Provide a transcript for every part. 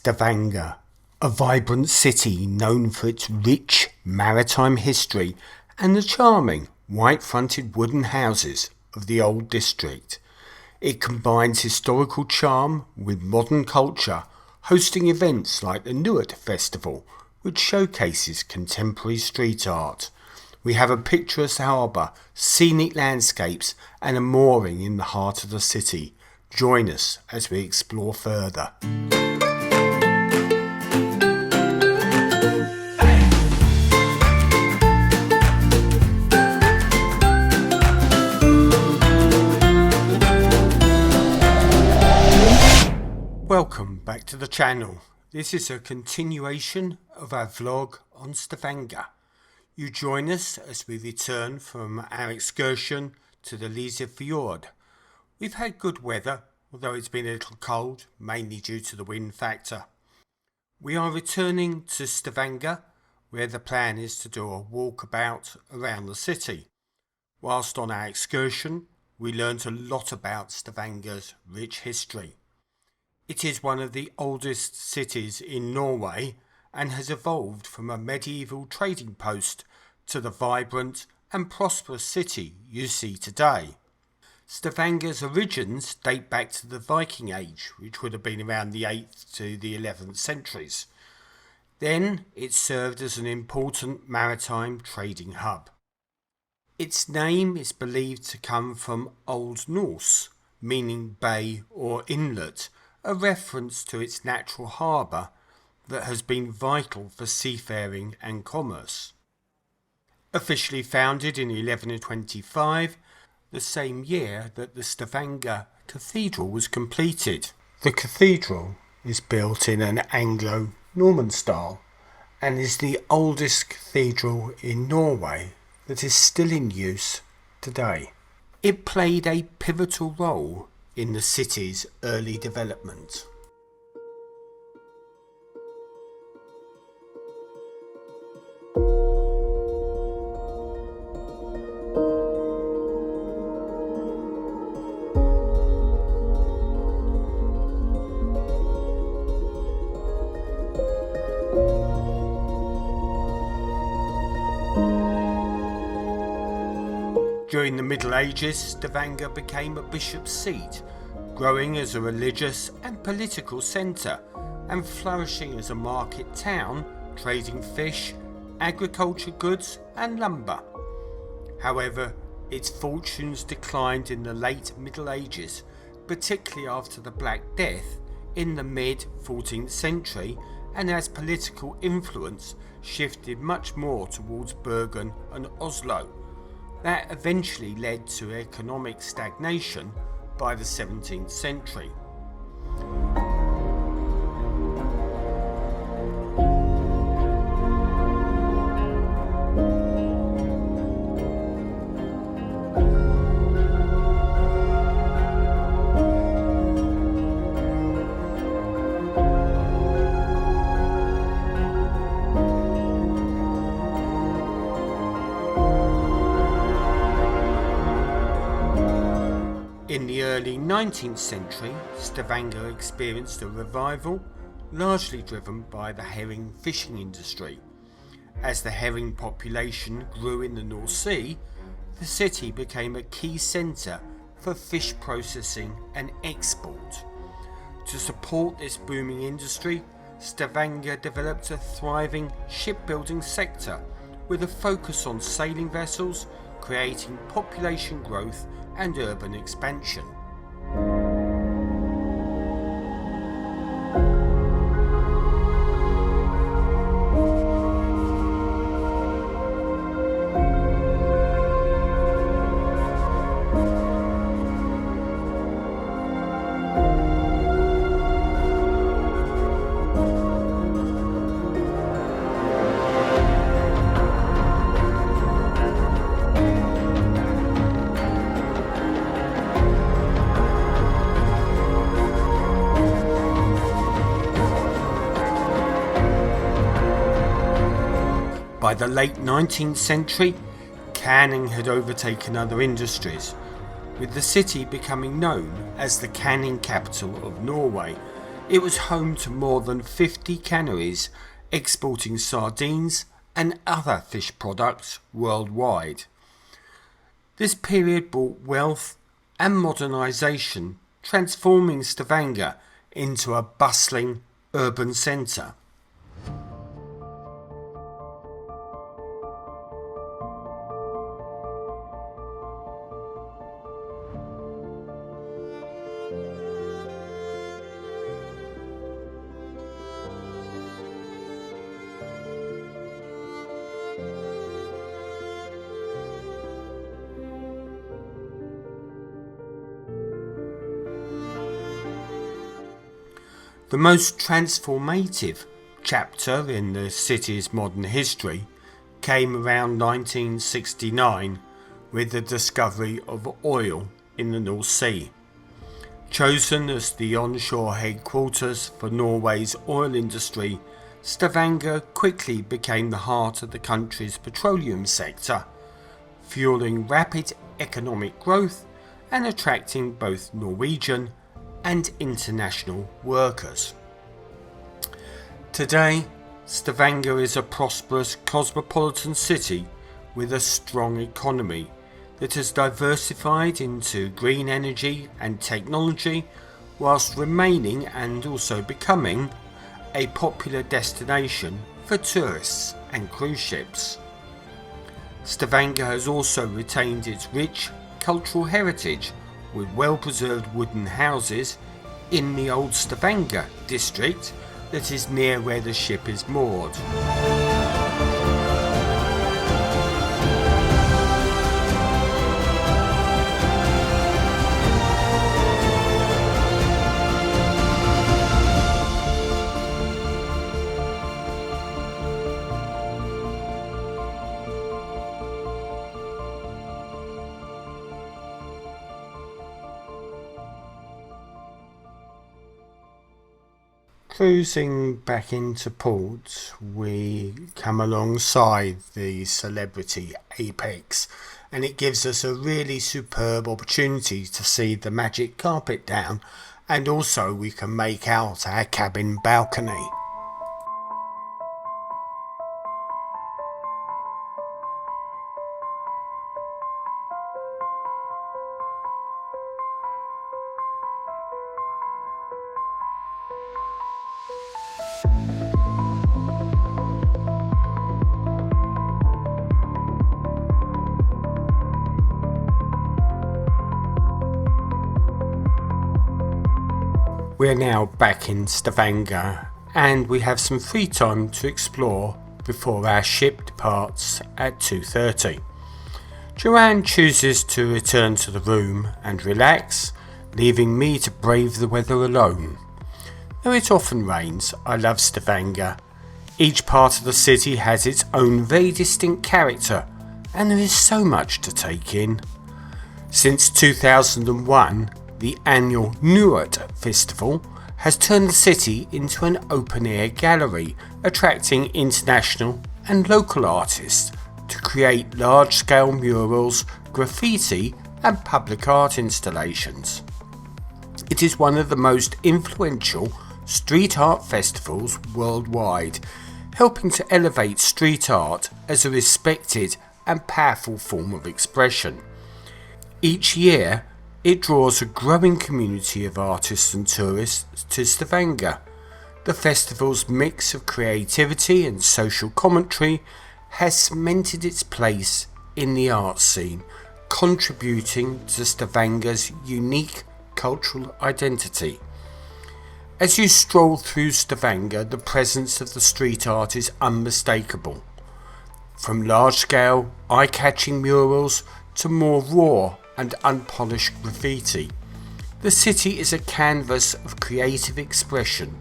Stavanger, a vibrant city known for its rich maritime history and the charming white-fronted wooden houses of the old district. It combines historical charm with modern culture, hosting events like the Nuart Festival, which showcases contemporary street art. We have a picturesque harbour, scenic landscapes and a mooring in the heart of the city. Join us as we explore further. Welcome back to the channel. This is a continuation of our vlog on Stavanger. You join us as we return from our excursion to the Lysefjord. We've had good weather, although it's been a little cold, mainly due to the wind factor. We are returning to Stavanger, where the plan is to do a walkabout around the city. Whilst on our excursion, we learnt a lot about Stavanger's rich history. It is one of the oldest cities in Norway and has evolved from a medieval trading post to the vibrant and prosperous city you see today. Stavanger's origins date back to the Viking Age, which would have been around the 8th to the 11th centuries. Then it served as an important maritime trading hub. Its name is believed to come from Old Norse, meaning bay or inlet, a reference to its natural harbour that has been vital for seafaring and commerce. Officially founded in 1125, the same year that the Stavanger Cathedral was completed. The cathedral is built in an Anglo-Norman style and is the oldest cathedral in Norway that is still in use today. It played a pivotal role in the city's early development. During the Middle Ages, Stavanger became a bishop's seat, growing as a religious and political centre and flourishing as a market town, trading fish, agriculture goods and lumber. However, its fortunes declined in the late Middle Ages, particularly after the Black Death in the mid-14th century, and as political influence shifted much more towards Vågen and Oslo. That eventually led to economic stagnation by the 17th century. In the early 19th century, Stavanger experienced a revival, largely driven by the herring fishing industry. As the herring population grew in the North Sea, the city became a key centre for fish processing and export. To support this booming industry, Stavanger developed a thriving shipbuilding sector with a focus on sailing vessels, creating population growth and urban expansion. By the late 19th century, canning had overtaken other industries, with the city becoming known as the canning capital of Norway, It was home to more than 50 canneries exporting sardines and other fish products worldwide. This period brought wealth and modernisation, transforming Stavanger into a bustling urban centre. The most transformative chapter in the city's modern history came around 1969 with the discovery of oil in the North Sea. Chosen as the onshore headquarters for Norway's oil industry, Stavanger quickly became the heart of the country's petroleum sector, fueling rapid economic growth and attracting both Norwegian and international workers. Today, Stavanger is a prosperous cosmopolitan city with a strong economy that has diversified into green energy and technology, whilst remaining and also becoming a popular destination for tourists and cruise ships. Stavanger has also retained its rich cultural heritage with well-preserved wooden houses in the old Stavanger district that is near where the ship is moored. Cruising back into port, we come alongside the celebrity Apex, and it gives us a really superb opportunity to see the magic carpet down, and also we can make out our cabin balcony. We are now back in Stavanger and we have some free time to explore before our ship departs at 2:30. Joanne chooses to return to the room and relax, leaving me to brave the weather alone. Though it often rains, I love Stavanger. Each part of the city has its own very distinct character and there is so much to take in. Since 2001, the annual Nuart Festival has turned the city into an open-air gallery, attracting international and local artists to create large-scale murals, graffiti and public art installations. It is one of the most influential street art festivals worldwide, helping to elevate street art as a respected and powerful form of expression. Each year, it draws a growing community of artists and tourists to Stavanger. The festival's mix of creativity and social commentary has cemented its place in the art scene, contributing to Stavanger's unique cultural identity. As you stroll through Stavanger, the presence of the street art is unmistakable. From large-scale, eye-catching murals to more raw and unpolished graffiti, the city is a canvas of creative expression.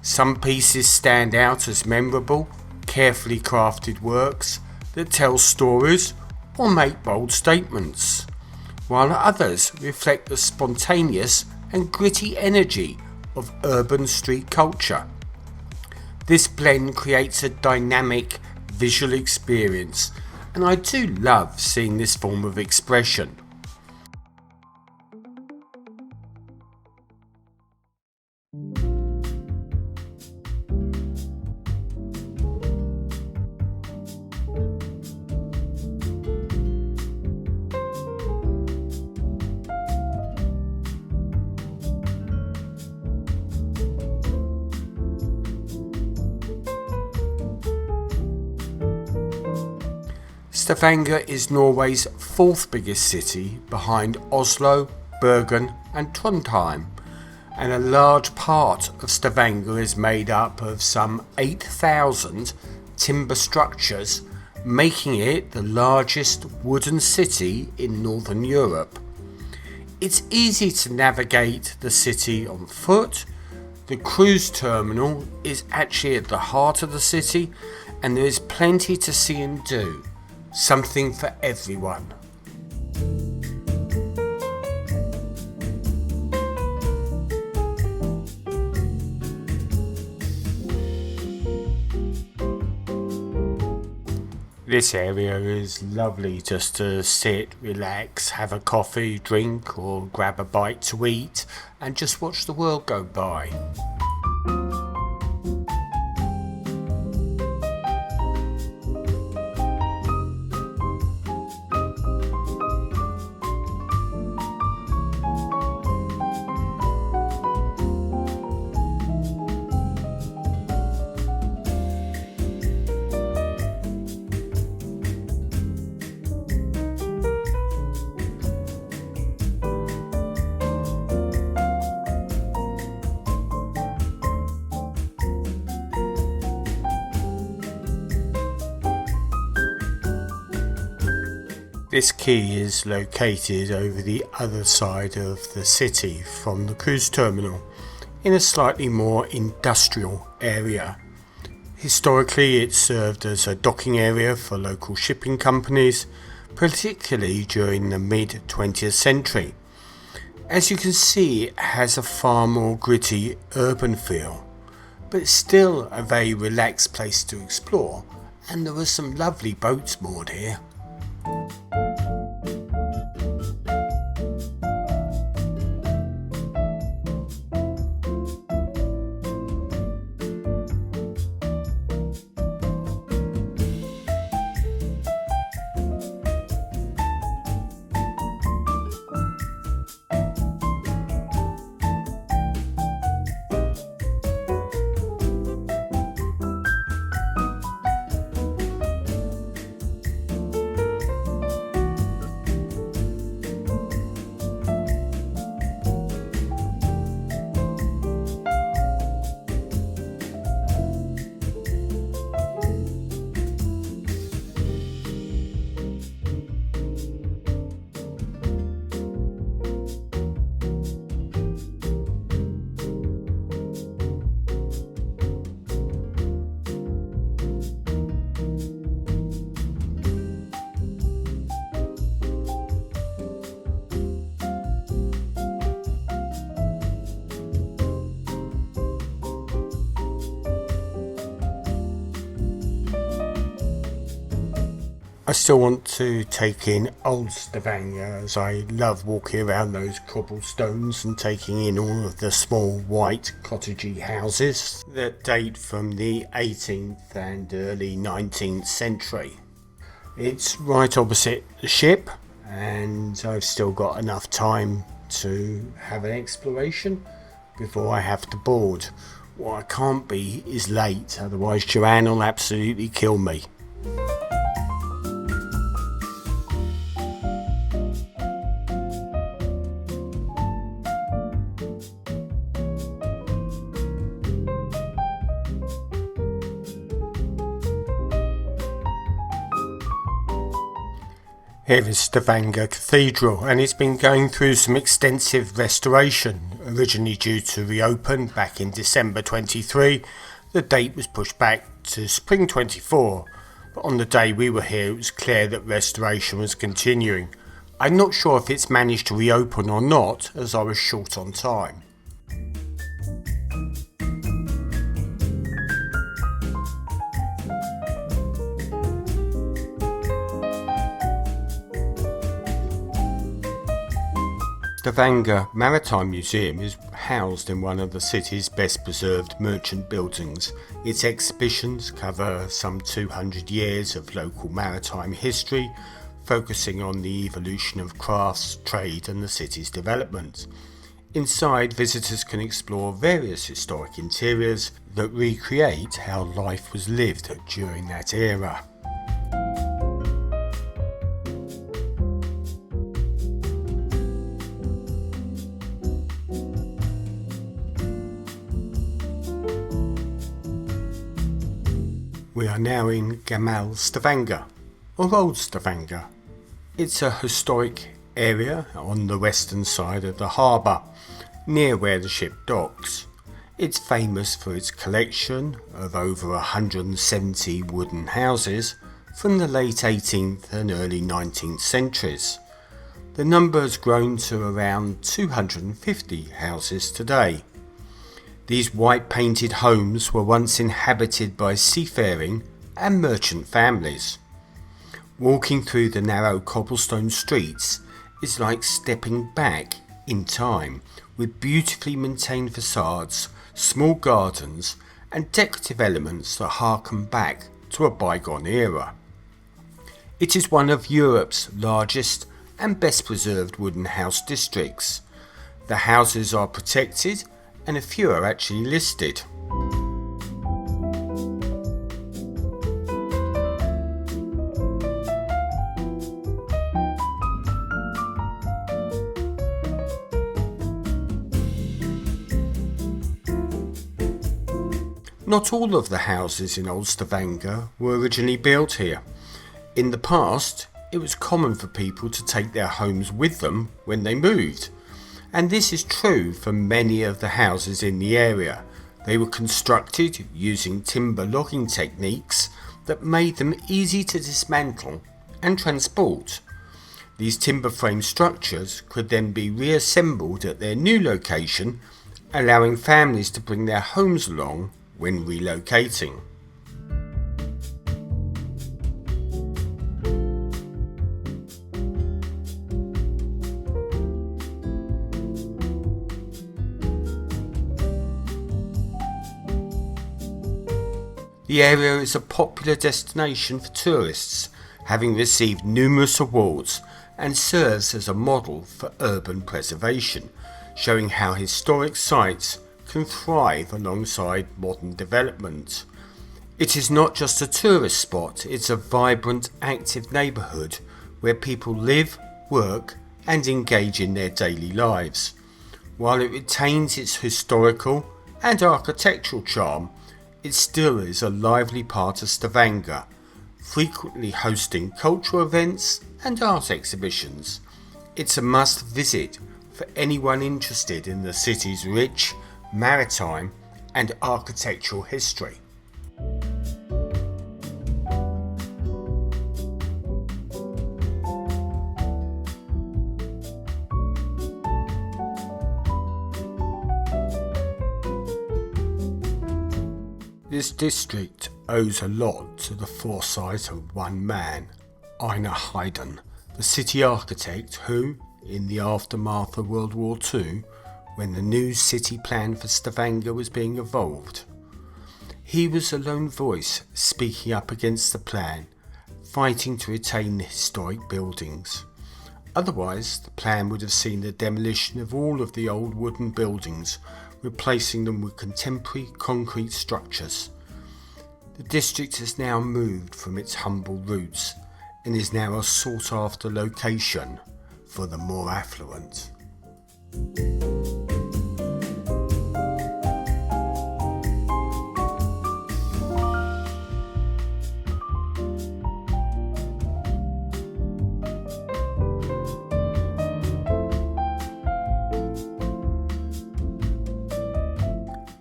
Some pieces stand out as memorable, carefully crafted works that tell stories or make bold statements, while others reflect the spontaneous and gritty energy of urban street culture. This blend creates a dynamic visual experience, and I do love seeing this form of expression. Stavanger is Norway's fourth biggest city behind Oslo, Bergen and Trondheim, and a large part of Stavanger is made up of some 8,000 timber structures, making it the largest wooden city in Northern Europe. It's easy to navigate the city on foot. The cruise terminal is actually at the heart of the city, and there is plenty to see and do, something for everyone. This area is lovely just to sit, relax, have a coffee, drink or grab a bite to eat and just watch the world go by. This quay is located over the other side of the city from the cruise terminal, in a slightly more industrial area. Historically, it served as a docking area for local shipping companies, particularly during the mid-20th century. As you can see, it has a far more gritty urban feel, but it's still a very relaxed place to explore, and there are some lovely boats moored here. I still want to take in old Stavanger, as I love walking around those cobblestones and taking in all of the small white cottagey houses that date from the 18th and early 19th century. It's right opposite the ship, and I've still got enough time to have an exploration before I have to board. What I can't be is late, otherwise Joanne will absolutely kill me. Here is Stavanger Cathedral, and it's been going through some extensive restoration. Originally due to reopen back in December 23, the date was pushed back to spring 24, but on the day we were here it was clear that restoration was continuing. I'm not sure if it's managed to reopen or not, as I was short on time. Stavanger Maritime Museum is housed in one of the city's best preserved merchant buildings. Its exhibitions cover some 200 years of local maritime history, focusing on the evolution of crafts, trade and the city's development. Inside, visitors can explore various historic interiors that recreate how life was lived during that era. We are now in Gamle Stavanger, or Old Stavanger. It's a historic area on the western side of the harbour, near where the ship docks. It's famous for its collection of over 170 wooden houses from the late 18th and early 19th centuries. The number has grown to around 250 houses today. These white painted homes were once inhabited by seafaring and merchant families. Walking through the narrow cobblestone streets is like stepping back in time, with beautifully maintained facades, small gardens and decorative elements that harken back to a bygone era. It is one of Europe's largest and best preserved wooden house districts. The houses are protected and a few are actually listed. Not all of the houses in Old Stavanger were originally built here. In the past, it was common for people to take their homes with them when they moved. And this is true for many of the houses in the area. They were constructed using timber logging techniques that made them easy to dismantle and transport. These timber frame structures could then be reassembled at their new location, allowing families to bring their homes along when relocating. The area is a popular destination for tourists, having received numerous awards, and serves as a model for urban preservation, showing how historic sites can thrive alongside modern development. It is not just a tourist spot, it's a vibrant, active neighbourhood where people live, work and engage in their daily lives. While it retains its historical and architectural charm, it still is a lively part of Stavanger, frequently hosting cultural events and art exhibitions. It's a must visit for anyone interested in the city's rich maritime and architectural history. This district owes a lot to the foresight of one man, Einar Heiden, the city architect who, in the aftermath of World War II, when the new city plan for Stavanger was being evolved, he was a lone voice speaking up against the plan, fighting to retain the historic buildings. Otherwise, the plan would have seen the demolition of all of the old wooden buildings, replacing them with contemporary concrete structures. The district has now moved from its humble roots and is now a sought-after location for the more affluent.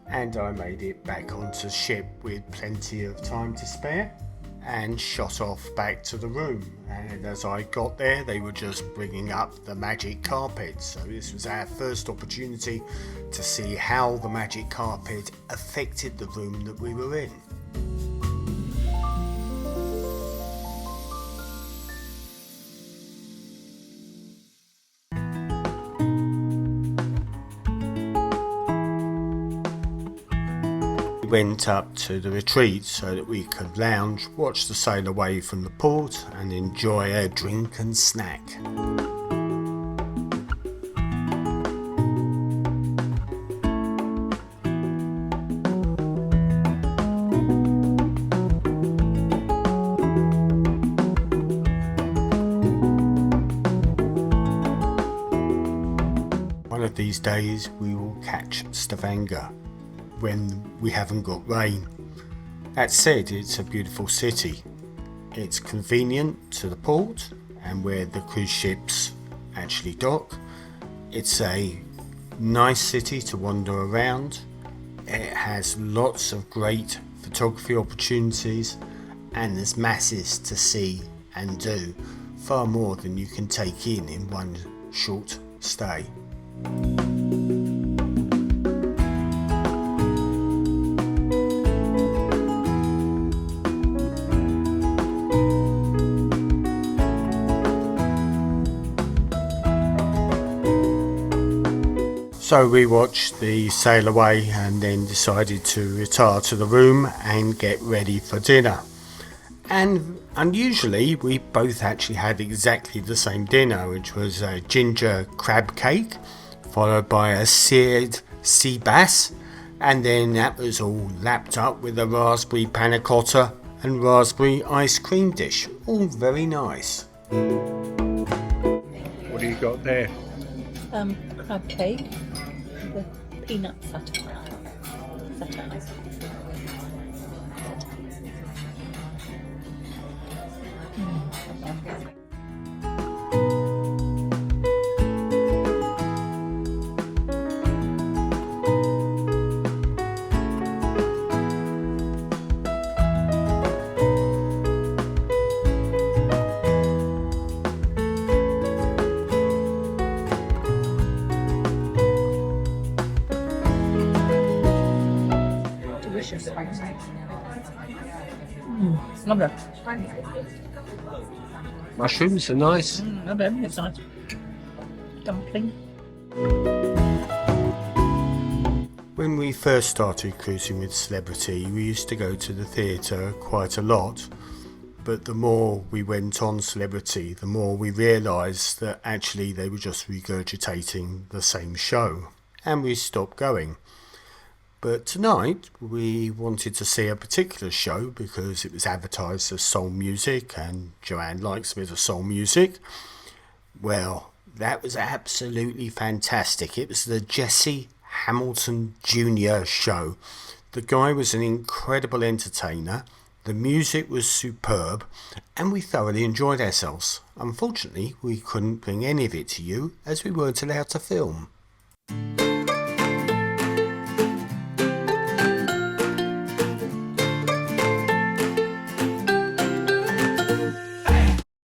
And I made it back onto ship with plenty of time to spare and shot off back to the room. And as I got there, they were just bringing up the magic carpet. So this was our first opportunity to see how the magic carpet affected the room that we were in. We went up to the retreat so that we could lounge, watch the sail away from the port and enjoy a drink and snack. One of these days we will catch Stavanger when we haven't got rain. That said, it's a beautiful city. It's convenient to the port and where the cruise ships actually dock. It's a nice city to wander around. It has lots of great photography opportunities, and there's masses to see and do, far more than you can take in one short stay. So we watched the sail away and then decided to retire to the room and get ready for dinner. And unusually, we both actually had exactly the same dinner, which was a ginger crab cake, followed by a seared sea bass, and then that was all lapped up with a raspberry panna cotta and raspberry ice cream dish. All very nice. What do you got there? Crab cake with peanut satay. Delicious. Lovely. Mushrooms are nice. Lovely. It's nice. Dumpling. When we first started cruising with Celebrity, we used to go to the theatre quite a lot, but the more we went on Celebrity, the more we realised that actually they were just regurgitating the same show, and we stopped going. But tonight we wanted to see a particular show because it was advertised as soul music, and Joanne likes a bit of soul music. Well, that was absolutely fantastic. It was the Jesse Hamilton Jr. show. The guy was an incredible entertainer. The music was superb, and we thoroughly enjoyed ourselves. Unfortunately, we couldn't bring any of it to you as we weren't allowed to film.